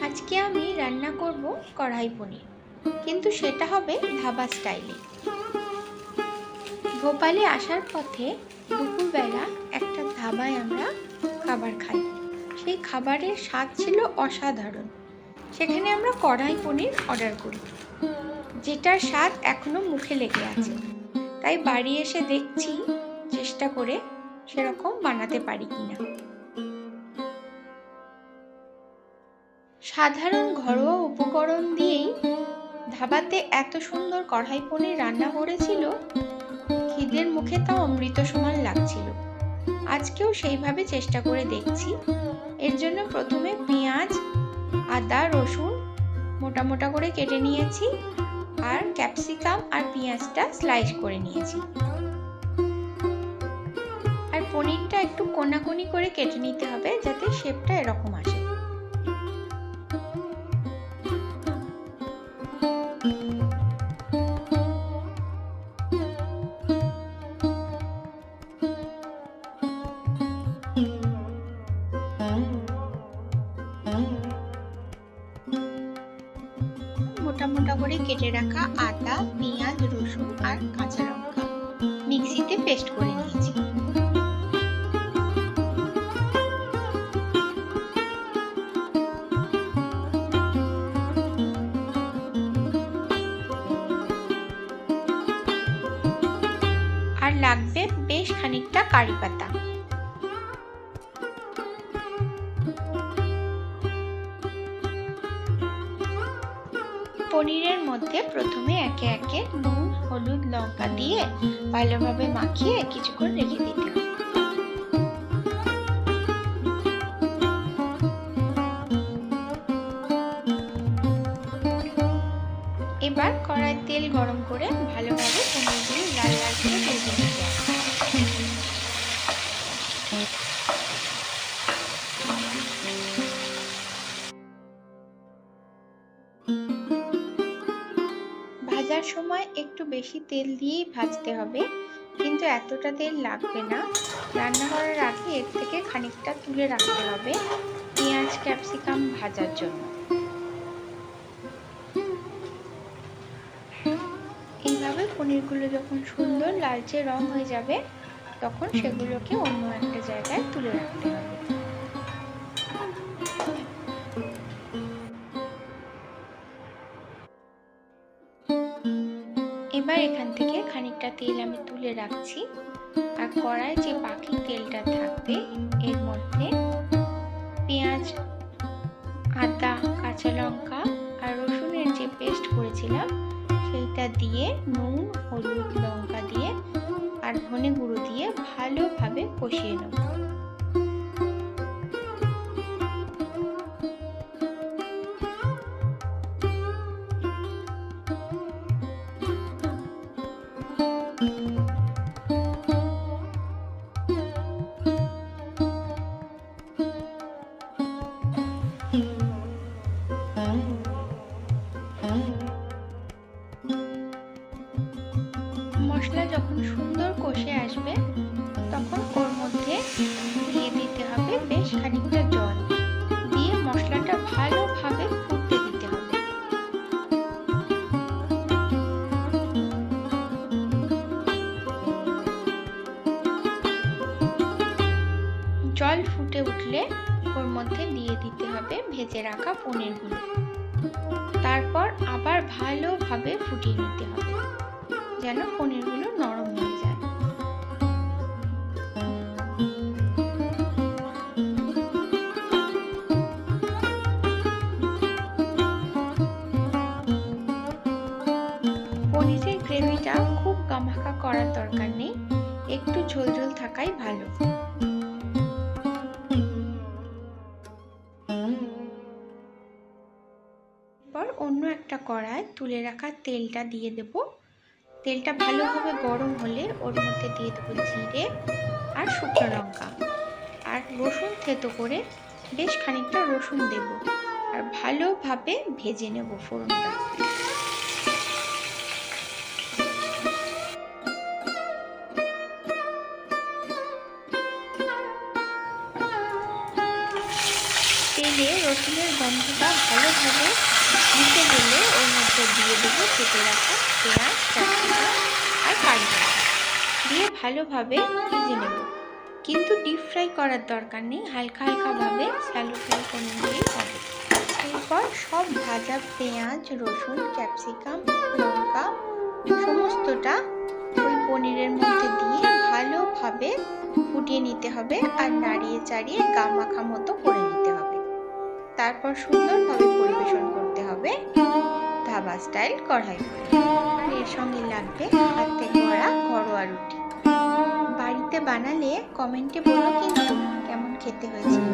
আজকে আমি রান্না করব কড়াই পনির, কিন্তু সেটা হবে ধাবা স্টাইলে। ভোপালে আসার পথে দুপুরবেলা একটা ধাবায় আমরা খাবার খাই। সেই খাবারের স্বাদ ছিল অসাধারণ। সেখানে আমরা কড়াই পনির অর্ডার করি, যেটার স্বাদ এখনো মুখে লেগে আছে। তাই বাড়ি এসে দেখছি চেষ্টা করে সেরকম বানাতে পারি কিনা। সাধারণ ঘরোয়া উপকরণ দিয়েই ধাবাতে এত সুন্দর কড়াই পনির রান্না করেছিল, খিদের মুখে তা অমৃত সমান লাগছিল। আজকেও সেইভাবে চেষ্টা করে দেখছি। এর জন্য প্রথমে পেঁয়াজ, আদা, রসুন মোটা মোটা করে কেটে নিয়েছি, আর ক্যাপসিকাম আর পেঁয়াজটা স্লাইস করে নিয়েছি। আর পনিরটা একটু কোনাকুনি করে কেটে নিতে হবে, যাতে শেপটা এরকম আসে। মোটা মোটা করে কেটে রাখা আদা, পেঁয়াজ, রসুন আর কাঁচা লঙ্কা মিক্সিতে পেস্ট করে নিয়েছি। আর লাগবে বেশ খানিকটা কারি পাতা। পনিরের মধ্যে প্রথমে একে একে নুন, হলুদ, লঙ্কা দিয়ে ভালোভাবে মাখিয়ে কিছুক্ষণ রেখে দিতে হবে। এবার কড়াই তেল গরম করে ভালোভাবে পনিরগুলো লাল লাল করে ভেজে নিতে হবে। ভাজার সময় একটু বেশি তেল দিয়েই ভাজতে হবে, কিন্তু এতটা তেল লাগবে না। রান্না করার আগে এর থেকে খানিকটা তুলে রাখতে হবে পেঁয়াজ, ক্যাপসিকাম ভাজার জন্য। এইভাবে পনিরগুলো যখন সুন্দর লালচে রং হয়ে যাবে, তখন সেগুলোকে অন্য একটা জায়গায় তুলে রাখতে হবে। এবার এখান থেকে খানিকটা তেল আমি তুলে রাখছি, আর কড়ায় যে বাকি তেলটা থাকবে এর মধ্যে পেঁয়াজ, আদা, কাঁচা লঙ্কা আর রসুনের যে পেস্ট করেছিলাম সেইটা দিয়ে নুন, হলুদ, লঙ্কা দিয়ে আর ধনে গুঁড়ো দিয়ে ভালোভাবে কষিয়ে নেব। মশলা যখন সুন্দর কষে আসবে, তখন ওর মধ্যে দিয়ে দিতে হবে বেশ খানিকটা জল, দিয়ে মশলাটা ভালোভাবে ফুটতে দিতে হবে। জল ফুটে উঠলে ওর মধ্যে দিয়ে দিতে হবে ভেজে রাখা পনিরগুলো। তারপর আবার ভালোভাবে ফুটিয়ে নিতে হবে, যেন পনিরগুলো নরম হয়ে যায়। পনিরের গ্রেভিটা খুব গামাখা করার দরকার নেই, একটু ঝোল ঝোল থাকাই ভালো। এরপর অন্য একটা কড়ায় তুলে রাখা তেলটা দিয়ে দেব। তেলটা ভালোভাবে গরম হলে ওর মধ্যে দিয়ে দেবো জিরে আর শুকনো লঙ্কা, আর রসুন থেতো করে বেশ খানিকটা রসুন দেব, আর ভালোভাবে ভেজে নেব ফোড়নটা। তেলে রসুনের গন্ধটা ভালোভাবে মিশে গেলে ওর মধ্যে দিয়ে দেবো কেটে রাখা পেঁয়াজ, ক্যাপসিকাম আর কারি পাতা দিয়ে ভালোভাবে ভেজে নেব। কিন্তু ডিপ ফ্রাই করার দরকার নেই, হালকা হালকাভাবে স্যালো ফ্রাই করে নিলেই হবে। এরপর সব ভাজা পেঁয়াজ, রসুন, ক্যাপসিকাম, লঙ্কা সমস্তটা ওই পনিরের মধ্যে দিয়ে ভালোভাবে ফুটিয়ে নিতে হবে আর নাড়িয়ে চাড়িয়ে গা মাখা মতো করে নিতে হবে। তারপর সুন্দরভাবে পরিবেশন করতে হবে ধাবা স্টাইল কড়াই পনির। এর সঙ্গে লাগবে হাতে গড়া ঘরোয়া রুটি। বাড়িতে বানালে কমেন্টে বলো কিন্তু কেমন খেতে হয়েছিল।